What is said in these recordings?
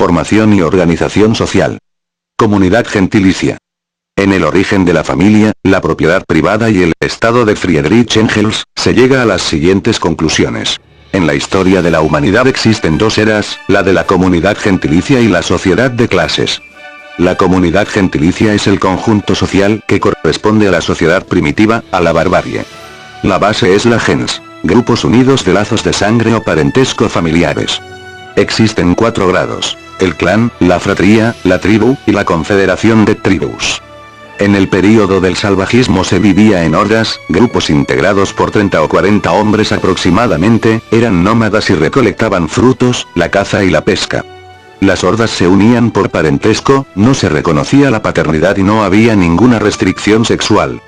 Formación y organización social. Comunidad gentilicia. En el origen de la familia, la propiedad privada y el estado de Friedrich Engels, se llega a las siguientes conclusiones. En la historia de la humanidad existen dos eras, la de la comunidad gentilicia y la sociedad de clases. La comunidad gentilicia es el conjunto social que corresponde a la sociedad primitiva, a la barbarie. La base es la gens, grupos unidos de lazos de sangre o parentesco familiares. Existen 4 grados: el clan, la fratría, la tribu, y la confederación de tribus. En el período del salvajismo se vivía en hordas, grupos integrados por 30 o 40 hombres aproximadamente, eran nómadas y recolectaban frutos, la caza y la pesca. Las hordas se unían por parentesco, no se reconocía la paternidad y no había ninguna restricción sexual.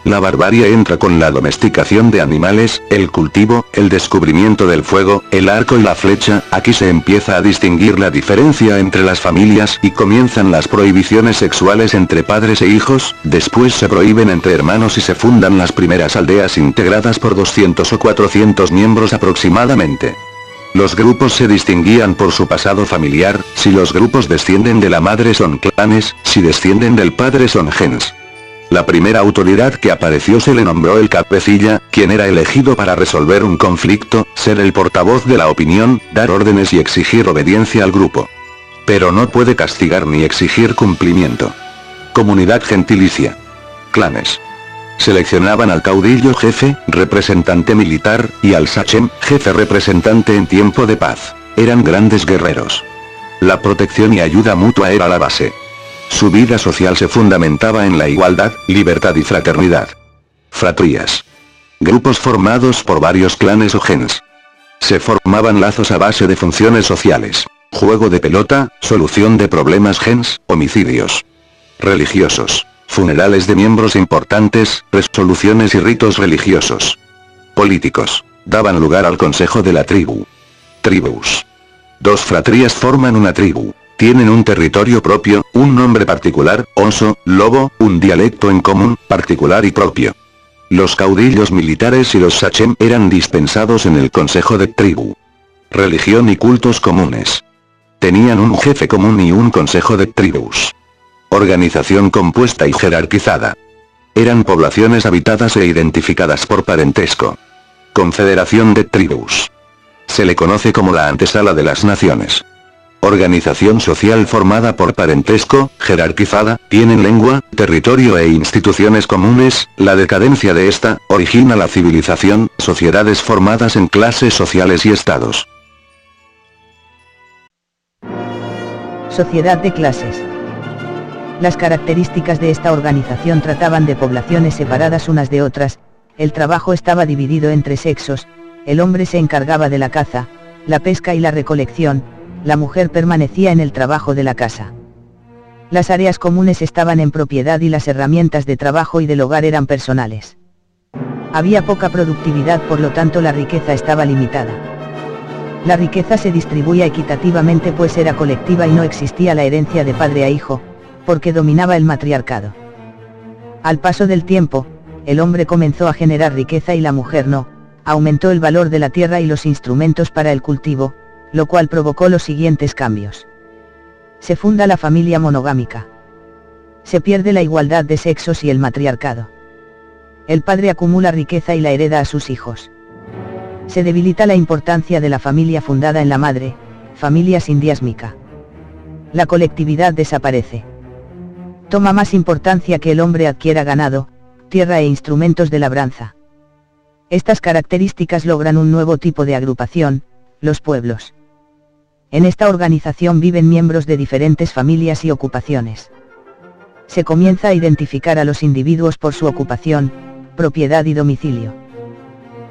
La barbarie entra con la domesticación de animales, el cultivo, el descubrimiento del fuego, el arco y la flecha. Aquí se empieza a distinguir la diferencia entre las familias y comienzan las prohibiciones sexuales entre padres e hijos, después se prohíben entre hermanos y se fundan las primeras aldeas integradas por 200 o 400 miembros aproximadamente. Los grupos se distinguían por su pasado familiar, si los grupos descienden de la madre son clanes, si descienden del padre son gens. La primera autoridad que apareció se le nombró el cabecilla, quien era elegido para resolver un conflicto, ser el portavoz de la opinión, dar órdenes y exigir obediencia al grupo. Pero no puede castigar ni exigir cumplimiento. Comunidad gentilicia. Clanes. Seleccionaban al caudillo jefe, representante militar, y al sachem, jefe representante en tiempo de paz. Eran grandes guerreros. La protección y ayuda mutua era la base. Su vida social se fundamentaba en la igualdad, libertad y fraternidad. Fratrías. Grupos formados por varios clanes o gens. Se formaban lazos a base de funciones sociales. Juego de pelota, solución de problemas gens, homicidios. Religiosos. Funerales de miembros importantes, resoluciones y ritos religiosos. Políticos. Daban lugar al consejo de la tribu. Tribus. 2 fratrías forman una tribu. Tienen un territorio propio, un nombre particular, oso, lobo, un dialecto en común, particular y propio. Los caudillos militares y los sachem eran dispensados en el consejo de tribu. Religión y cultos comunes. Tenían un jefe común y un consejo de tribus. Organización compuesta y jerarquizada. Eran poblaciones habitadas e identificadas por parentesco. Confederación de tribus. Se le conoce como la antesala de las naciones. Organización social formada por parentesco, jerarquizada, tienen lengua, territorio e instituciones comunes. La decadencia de esta, origina la civilización, sociedades formadas en clases sociales y estados. Sociedad de clases. Las características de esta organización trataban de poblaciones separadas unas de otras, el trabajo estaba dividido entre sexos, el hombre se encargaba de la caza, la pesca y la recolección, la mujer permanecía en el trabajo de la casa. Las áreas comunes estaban en propiedad y las herramientas de trabajo y del hogar eran personales. Había poca productividad, por lo tanto la riqueza estaba limitada. La riqueza se distribuía equitativamente pues era colectiva y no existía la herencia de padre a hijo, porque dominaba el matriarcado. Al paso del tiempo, el hombre comenzó a generar riqueza y la mujer no, aumentó el valor de la tierra y los instrumentos para el cultivo, lo cual provocó los siguientes cambios. Se funda la familia monogámica. Se pierde la igualdad de sexos y el matriarcado. El padre acumula riqueza y la hereda a sus hijos. Se debilita la importancia de la familia fundada en la madre, familia sindiásmica. La colectividad desaparece. Toma más importancia que el hombre adquiera ganado, tierra e instrumentos de labranza. Estas características logran un nuevo tipo de agrupación, los pueblos. En esta organización viven miembros de diferentes familias y ocupaciones. Se comienza a identificar a los individuos por su ocupación, propiedad y domicilio.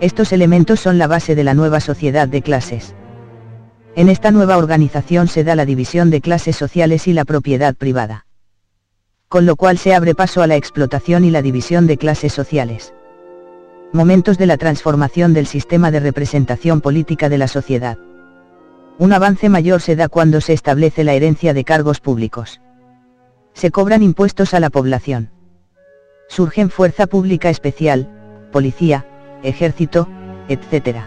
Estos elementos son la base de la nueva sociedad de clases. En esta nueva organización se da la división de clases sociales y la propiedad privada. Con lo cual se abre paso a la explotación y la división de clases sociales. Momentos de la transformación del sistema de representación política de la sociedad. Un avance mayor se da cuando se establece la herencia de cargos públicos. Se cobran impuestos a la población. Surgen fuerza pública especial, policía, ejército, etc.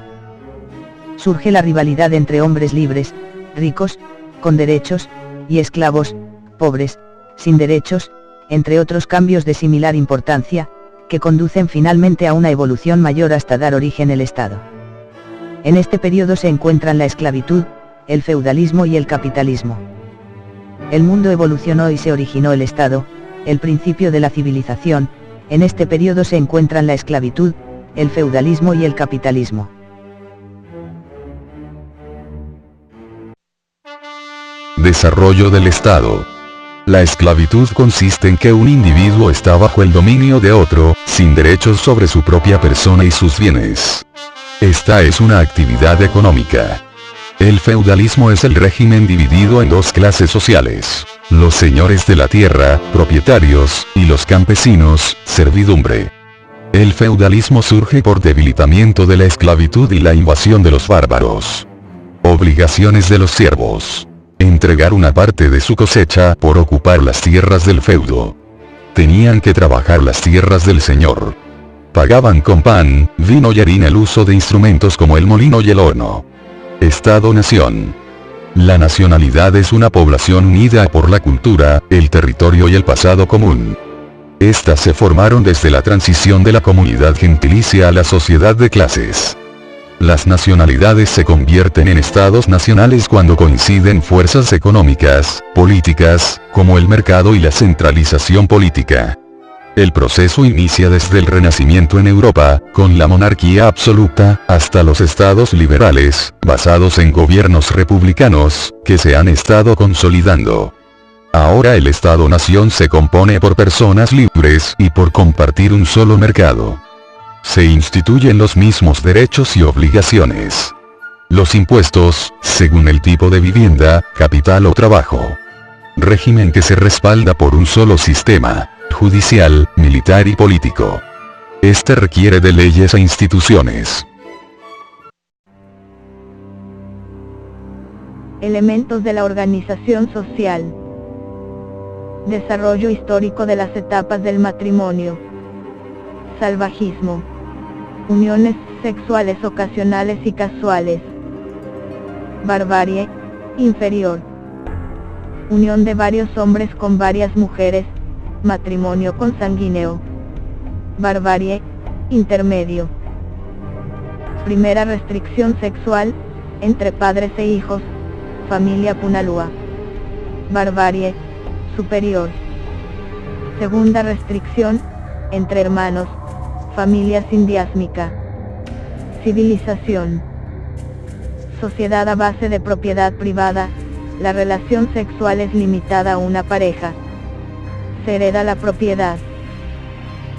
Surge la rivalidad entre hombres libres, ricos, con derechos, y esclavos, pobres, sin derechos, entre otros cambios de similar importancia, que conducen finalmente a una evolución mayor hasta dar origen al Estado. En este periodo se encuentran la esclavitud, el feudalismo y el capitalismo. El mundo evolucionó y se originó el Estado, el principio de la civilización. En este periodo se encuentran la esclavitud, el feudalismo y el capitalismo. Desarrollo del Estado. La esclavitud consiste en que un individuo está bajo el dominio de otro, sin derechos sobre su propia persona y sus bienes. Esta es una actividad económica. El feudalismo es el régimen dividido en dos clases sociales: los señores de la tierra, propietarios, y los campesinos, servidumbre. El feudalismo surge por debilitamiento de la esclavitud y la invasión de los bárbaros. Obligaciones de los siervos: entregar una parte de su cosecha por ocupar las tierras del feudo. Tenían que trabajar las tierras del señor. Pagaban con pan, vino y harina el uso de instrumentos como el molino y el horno. Estado-nación. La nacionalidad es una población unida por la cultura, el territorio y el pasado común. Estas se formaron desde la transición de la comunidad gentilicia a la sociedad de clases. Las nacionalidades se convierten en estados nacionales cuando coinciden fuerzas económicas, políticas, como el mercado y la centralización política. El proceso inicia desde el Renacimiento en Europa, con la monarquía absoluta, hasta los estados liberales, basados en gobiernos republicanos, que se han estado consolidando. Ahora el Estado-nación se compone por personas libres y por compartir un solo mercado. Se instituyen los mismos derechos y obligaciones. Los impuestos, según el tipo de vivienda, capital o trabajo. Régimen que se respalda por un solo sistema: judicial, militar y político. Este requiere de leyes e instituciones. Elementos de la organización social. Desarrollo histórico de las etapas del matrimonio. Salvajismo. Uniones sexuales ocasionales y casuales. Barbarie, inferior. Unión de varios hombres con varias mujeres, matrimonio consanguíneo. Barbarie, intermedio. Primera restricción sexual, entre padres e hijos, familia Punalua. Barbarie, superior. Segunda restricción, entre hermanos, familia sindiásmica. Civilización. Sociedad a base de propiedad privada, la relación sexual es limitada a una pareja. Se hereda la propiedad.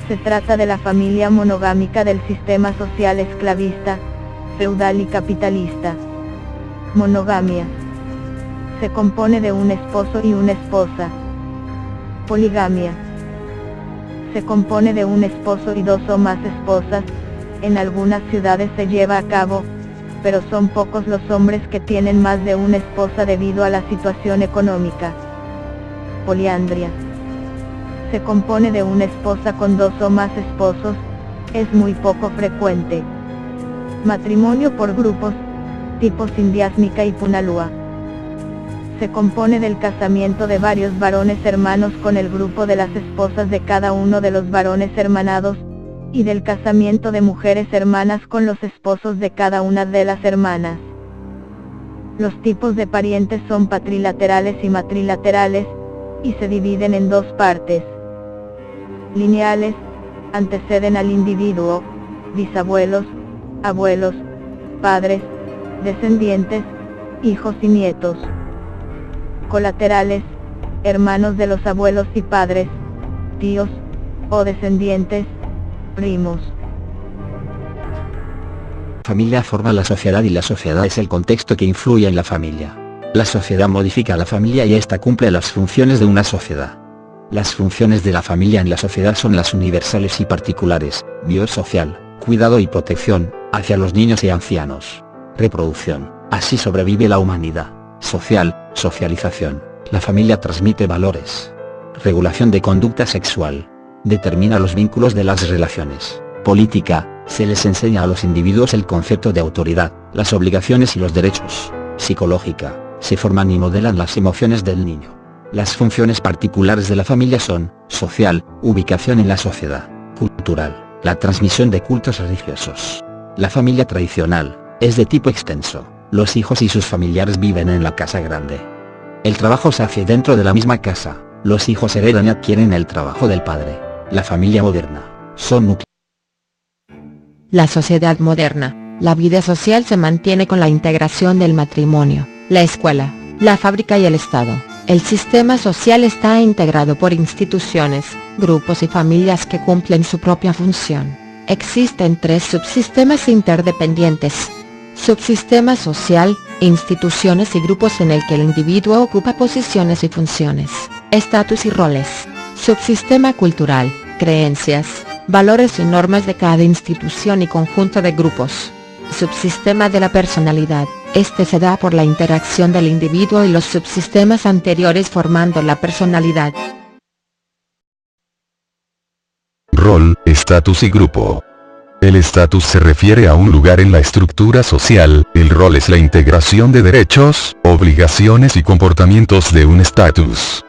Se trata de la familia monogámica del sistema social esclavista, feudal y capitalista. Monogamia. Se compone de un esposo y una esposa. Poligamia. Se compone de un esposo y dos o más esposas. En algunas ciudades se lleva a cabo, pero son pocos los hombres que tienen más de una esposa debido a la situación económica. Poliandria. Se compone de una esposa con dos o más esposos, es muy poco frecuente. Matrimonio por grupos, tipo sindiásmica y Punalua. Se compone del casamiento de varios varones hermanos con el grupo de las esposas de cada uno de los varones hermanados, y del casamiento de mujeres hermanas con los esposos de cada una de las hermanas. Los tipos de parientes son patrilaterales y matrilaterales, y se dividen en dos partes. Lineales, anteceden al individuo, bisabuelos, abuelos, padres, descendientes, hijos y nietos. Colaterales, hermanos de los abuelos y padres, tíos, o descendientes, primos. La familia forma la sociedad y la sociedad es el contexto que influye en la familia. La sociedad modifica a la familia y ésta cumple las funciones de una sociedad. Las funciones de la familia en la sociedad son las universales y particulares: biosocial, cuidado y protección, hacia los niños y ancianos. Reproducción, así sobrevive la humanidad. Social, socialización, la familia transmite valores. Regulación de conducta sexual, determina los vínculos de las relaciones. Política, se les enseña a los individuos el concepto de autoridad, las obligaciones y los derechos. Psicológica, Se forman y modelan las emociones del niño. Las funciones particulares de la familia son, social, ubicación en la sociedad, cultural, la transmisión de cultos religiosos. La familia tradicional, es de tipo extenso, los hijos y sus familiares viven en la casa grande. El trabajo se hace dentro de la misma casa, los hijos heredan y adquieren el trabajo del padre. La familia moderna, son núcleos. La sociedad moderna, la vida social se mantiene con la integración del matrimonio, la escuela, la fábrica y el Estado. El sistema social está integrado por instituciones, grupos y familias que cumplen su propia función. Existen 3 subsistemas interdependientes. Subsistema social, instituciones y grupos en el que el individuo ocupa posiciones y funciones, estatus y roles. Subsistema cultural, creencias, valores y normas de cada institución y conjunto de grupos. Subsistema de la personalidad, este se da por la interacción del individuo y los subsistemas anteriores formando la personalidad. Rol, estatus y grupo. El estatus se refiere a un lugar en la estructura social, el rol es la integración de derechos, obligaciones y comportamientos de un estatus.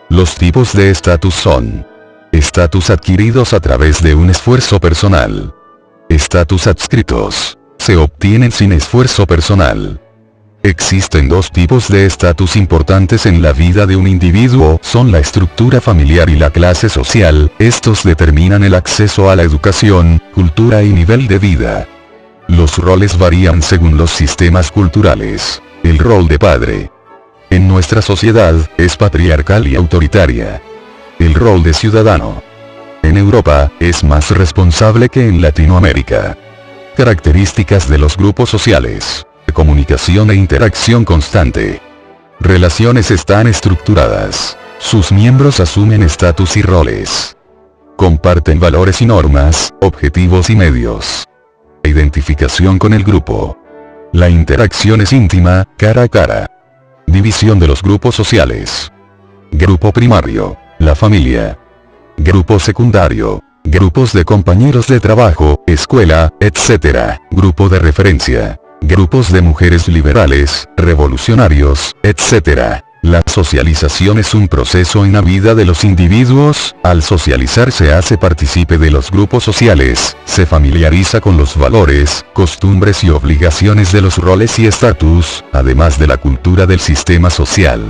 Los tipos de estatus son: estatus adquiridos a través de un esfuerzo personal. Estatus adscritos, se obtienen sin esfuerzo personal. Existen 2 tipos de estatus importantes en la vida de un individuo, son la estructura familiar y la clase social, estos determinan el acceso a la educación, cultura y nivel de vida. Los roles varían según los sistemas culturales. El rol de padre en nuestra sociedad, es patriarcal y autoritaria. El rol de ciudadano en Europa, es más responsable que en Latinoamérica. Características de los grupos sociales: comunicación e interacción constante. Relaciones están estructuradas. Sus miembros asumen estatus y roles. Comparten valores y normas, objetivos y medios. Identificación con el grupo. La interacción es íntima, cara a cara. División de los grupos sociales. Grupo primario, la familia. Grupo secundario, grupos de compañeros de trabajo, escuela, etc. Grupo de referencia. Grupos de mujeres liberales, revolucionarios, etc. La socialización es un proceso en la vida de los individuos, al socializar se hace partícipe de los grupos sociales, se familiariza con los valores, costumbres y obligaciones de los roles y estatus, además de la cultura del sistema social.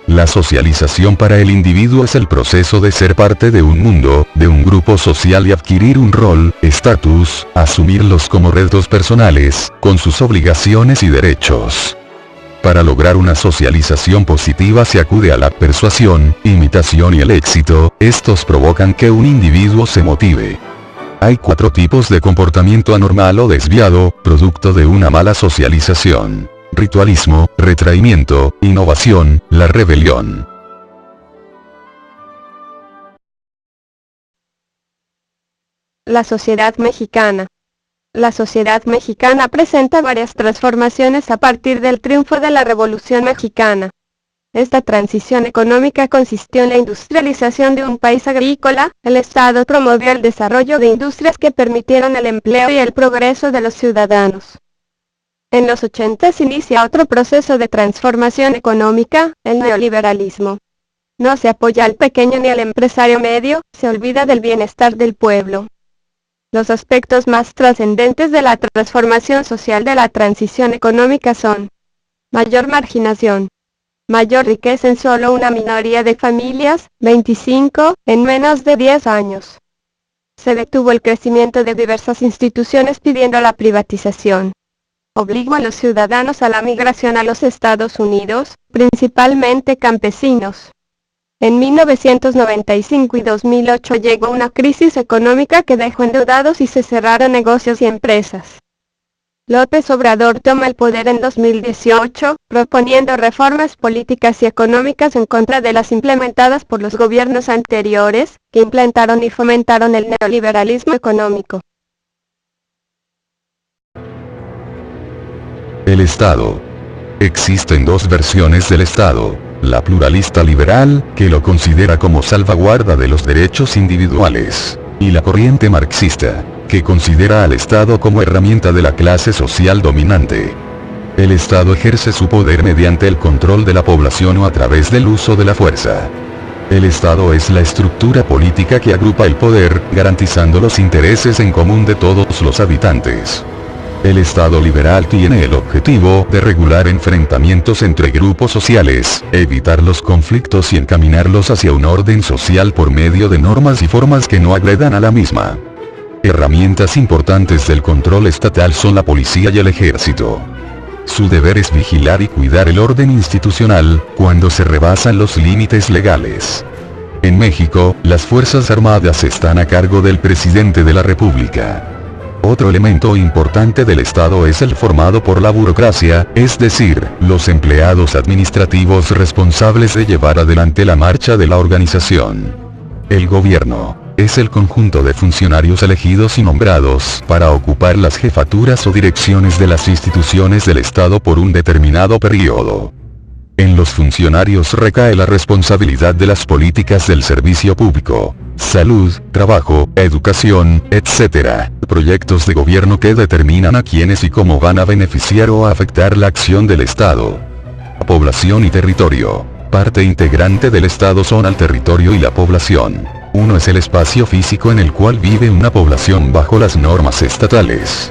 La socialización para el individuo es el proceso de ser parte de un mundo, de un grupo social y adquirir un rol, estatus, asumirlos como retos personales, con sus obligaciones y derechos. Para lograr una socialización positiva se acude a la persuasión, imitación y el éxito, estos provocan que un individuo se motive. Hay 4 tipos de comportamiento anormal o desviado, producto de una mala socialización: ritualismo, retraimiento, innovación, la rebelión. La sociedad mexicana. La sociedad mexicana presenta varias transformaciones a partir del triunfo de la Revolución Mexicana. Esta transición económica consistió en la industrialización de un país agrícola. El Estado promovió el desarrollo de industrias que permitieron el empleo y el progreso de los ciudadanos. En los 80 se inicia otro proceso de transformación económica, el neoliberalismo. No se apoya al pequeño ni al empresario medio, se olvida del bienestar del pueblo. Los aspectos más trascendentes de la transformación social de la transición económica son: mayor marginación, mayor riqueza en solo una minoría de familias, 25, en menos de 10 años. Se detuvo el crecimiento de diversas instituciones pidiendo la privatización. Obligó a los ciudadanos a la migración a los Estados Unidos, principalmente campesinos. En 1995 y 2008 llegó una crisis económica que dejó endeudados y se cerraron negocios y empresas. López Obrador toma el poder en 2018, proponiendo reformas políticas y económicas en contra de las implementadas por los gobiernos anteriores, que implantaron y fomentaron el neoliberalismo económico. El Estado. Existen 2 versiones del Estado: la pluralista liberal, que lo considera como salvaguarda de los derechos individuales, y la corriente marxista, que considera al Estado como herramienta de la clase social dominante. El Estado ejerce su poder mediante el control de la población o a través del uso de la fuerza. El Estado es la estructura política que agrupa el poder, garantizando los intereses en común de todos los habitantes. El Estado liberal tiene el objetivo de regular enfrentamientos entre grupos sociales, evitar los conflictos y encaminarlos hacia un orden social por medio de normas y formas que no agredan a la misma. Herramientas importantes del control estatal son la policía y el ejército. Su deber es vigilar y cuidar el orden institucional, cuando se rebasan los límites legales. En México, las Fuerzas Armadas están a cargo del presidente de la República. Otro elemento importante del Estado es el formado por la burocracia, es decir, los empleados administrativos responsables de llevar adelante la marcha de la organización. El gobierno es el conjunto de funcionarios elegidos y nombrados para ocupar las jefaturas o direcciones de las instituciones del Estado por un determinado periodo. En los funcionarios recae la responsabilidad de las políticas del servicio público, salud, trabajo, educación, etc., proyectos de gobierno que determinan a quiénes y cómo van a beneficiar o a afectar la acción del Estado. Población y territorio. Parte integrante del Estado son el territorio y la población. Uno es el espacio físico en el cual vive una población bajo las normas estatales.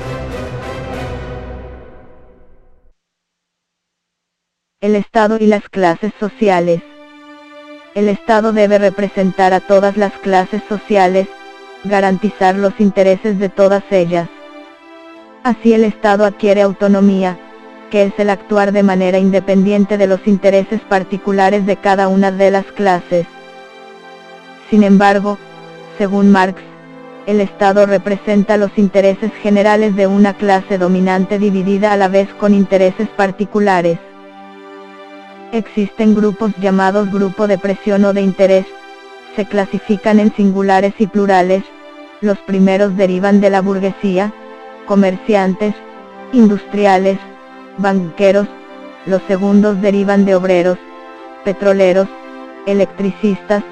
El Estado y las clases sociales. El Estado debe representar a todas las clases sociales, garantizar los intereses de todas ellas. Así el Estado adquiere autonomía, que es el actuar de manera independiente de los intereses particulares de cada una de las clases. Sin embargo, según Marx, el Estado representa los intereses generales de una clase dominante dividida a la vez con intereses particulares. Existen grupos llamados grupo de presión o de interés, se clasifican en singulares y plurales, los primeros derivan de la burguesía, comerciantes, industriales, banqueros, los segundos derivan de obreros, petroleros, electricistas,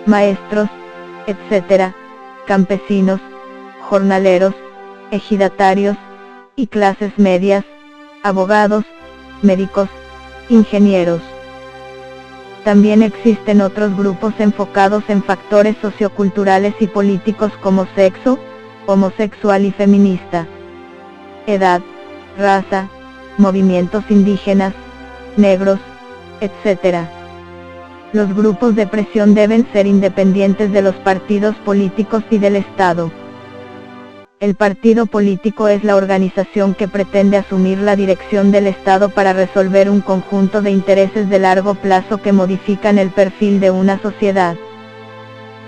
maestros, etc., campesinos, jornaleros, ejidatarios, y clases medias, abogados, médicos, ingenieros. También existen otros grupos enfocados en factores socioculturales y políticos como sexo, homosexual y feminista, edad, raza, movimientos indígenas, negros, etc. Los grupos de presión deben ser independientes de los partidos políticos y del Estado. El partido político es la organización que pretende asumir la dirección del Estado para resolver un conjunto de intereses de largo plazo que modifican el perfil de una sociedad.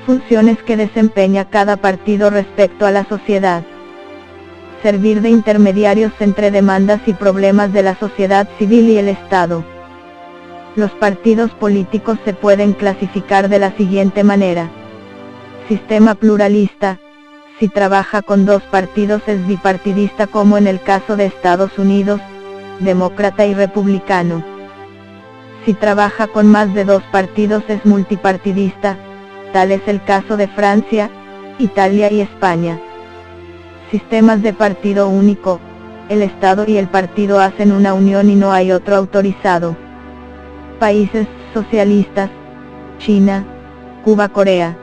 Funciones que desempeña cada partido respecto a la sociedad. Servir de intermediarios entre demandas y problemas de la sociedad civil y el Estado. Los partidos políticos se pueden clasificar de la siguiente manera. Sistema pluralista. Si trabaja con dos partidos es bipartidista, como en el caso de Estados Unidos, demócrata y republicano. Si trabaja con más de dos partidos es multipartidista, tal es el caso de Francia, Italia y España. Sistemas de partido único. El Estado y el partido hacen una unión y no hay otro autorizado. Países socialistas: China, Cuba, Corea.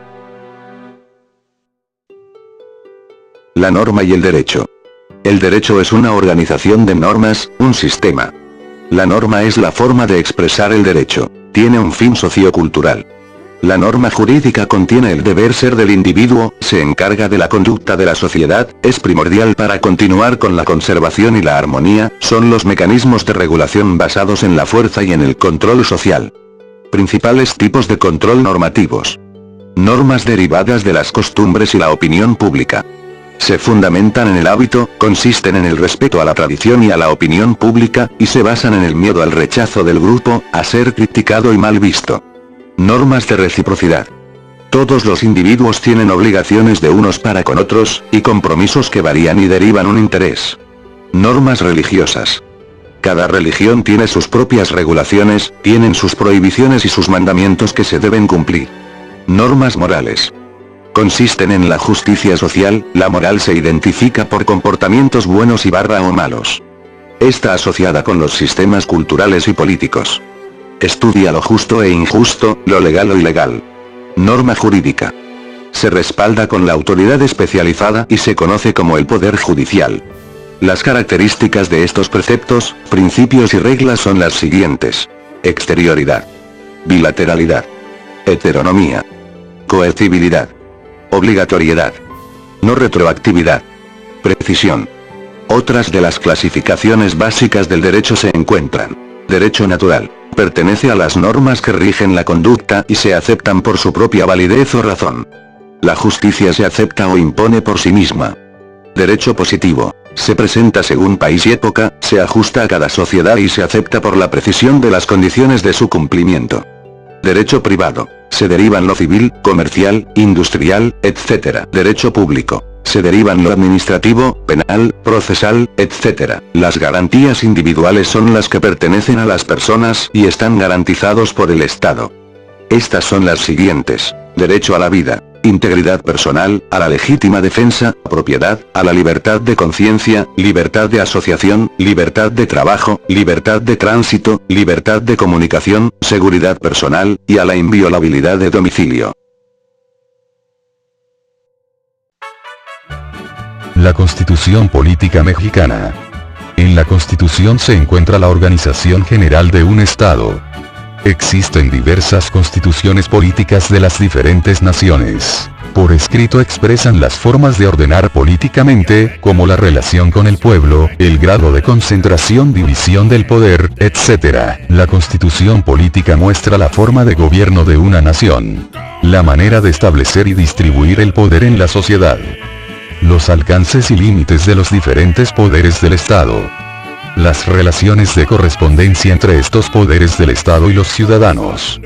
La norma y el derecho. El derecho es una organización de normas, un sistema. La norma es la forma de expresar el derecho. Tiene un fin sociocultural. La norma jurídica contiene el deber ser del individuo, se encarga de la conducta de la sociedad, es primordial para continuar con la conservación y la armonía, son los mecanismos de regulación basados en la fuerza y en el control social. Principales tipos de control normativos. Normas derivadas de las costumbres y la opinión pública. Se fundamentan en el hábito, consisten en el respeto a la tradición y a la opinión pública, y se basan en el miedo al rechazo del grupo, a ser criticado y mal visto. Normas de reciprocidad. Todos los individuos tienen obligaciones de unos para con otros, y compromisos que varían y derivan un interés. Normas religiosas. Cada religión tiene sus propias regulaciones, tienen sus prohibiciones y sus mandamientos que se deben cumplir. Normas morales. Consisten en la justicia social, la moral se identifica por comportamientos buenos y o malos. Está asociada con los sistemas culturales y políticos. Estudia lo justo e injusto, lo legal o ilegal. Norma jurídica. Se respalda con la autoridad especializada y se conoce como el Poder Judicial. Las características de estos preceptos, principios y reglas son las siguientes. Exterioridad. Bilateralidad. Heteronomía. Coercibilidad. Obligatoriedad. No retroactividad. Precisión. Otras de las clasificaciones básicas del derecho se encuentran. Derecho natural. Pertenece a las normas que rigen la conducta y se aceptan por su propia validez o razón. La justicia se acepta o impone por sí misma. Derecho positivo. Se presenta según país y época, se ajusta a cada sociedad y se acepta por la precisión de las condiciones de su cumplimiento. Derecho privado. Se derivan lo civil, comercial, industrial, etc. Derecho público. Se derivan lo administrativo, penal, procesal, etc. Las garantías individuales son las que pertenecen a las personas y están garantizados por el Estado. Estas son las siguientes. Derecho a la vida. Integridad personal, a la legítima defensa, propiedad, a la libertad de conciencia, libertad de asociación, libertad de trabajo, libertad de tránsito, libertad de comunicación, seguridad personal, y a la inviolabilidad de domicilio. La Constitución Política Mexicana. En la Constitución se encuentra la organización general de un Estado. Existen diversas constituciones políticas de las diferentes naciones. Por escrito expresan las formas de ordenar políticamente, como la relación con el pueblo, el grado de concentración, división del poder, etc. La Constitución Política muestra la forma de gobierno de una nación. La manera de establecer y distribuir el poder en la sociedad. Los alcances y límites de los diferentes poderes del Estado. Las relaciones de correspondencia entre estos poderes del Estado y los ciudadanos.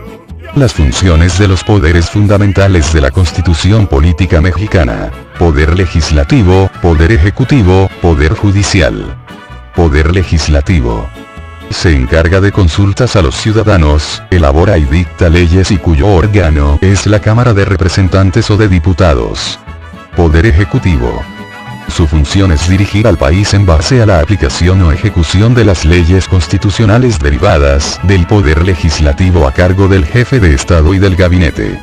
Las funciones de los poderes fundamentales de la Constitución Política Mexicana. Poder legislativo, poder ejecutivo, poder judicial. Poder legislativo. Se encarga de consultas a los ciudadanos, elabora y dicta leyes y cuyo órgano es la Cámara de Representantes o de Diputados. Poder ejecutivo. Su función es dirigir al país en base a la aplicación o ejecución de las leyes constitucionales derivadas del poder legislativo a cargo del jefe de Estado y del gabinete.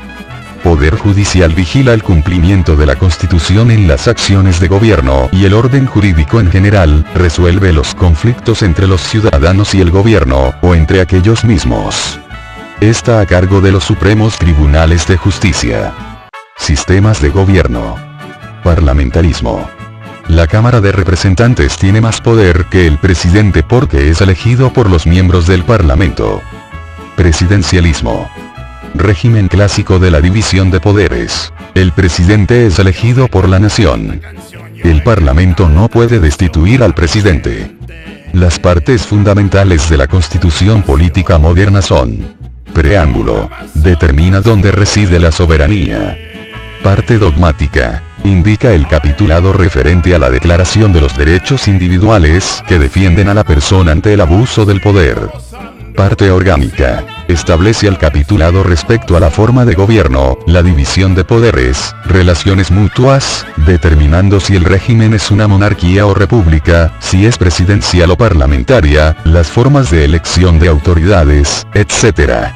Poder judicial vigila el cumplimiento de la Constitución en las acciones de gobierno y el orden jurídico en general, resuelve los conflictos entre los ciudadanos y el gobierno, o entre aquellos mismos. Está a cargo de los supremos tribunales de justicia. Sistemas de gobierno. Parlamentarismo. La Cámara de Representantes tiene más poder que el presidente porque es elegido por los miembros del Parlamento. Presidencialismo. Régimen clásico de la división de poderes. El presidente es elegido por la nación. El Parlamento no puede destituir al presidente. Las partes fundamentales de la Constitución Política Moderna son: preámbulo. Determina dónde reside la soberanía. Parte dogmática. Indica el capitulado referente a la Declaración de los Derechos Individuales que defienden a la persona ante el abuso del poder. Parte orgánica. Establece el capitulado respecto a la forma de gobierno, la división de poderes, relaciones mutuas, determinando si el régimen es una monarquía o república, si es presidencial o parlamentaria, las formas de elección de autoridades, etc.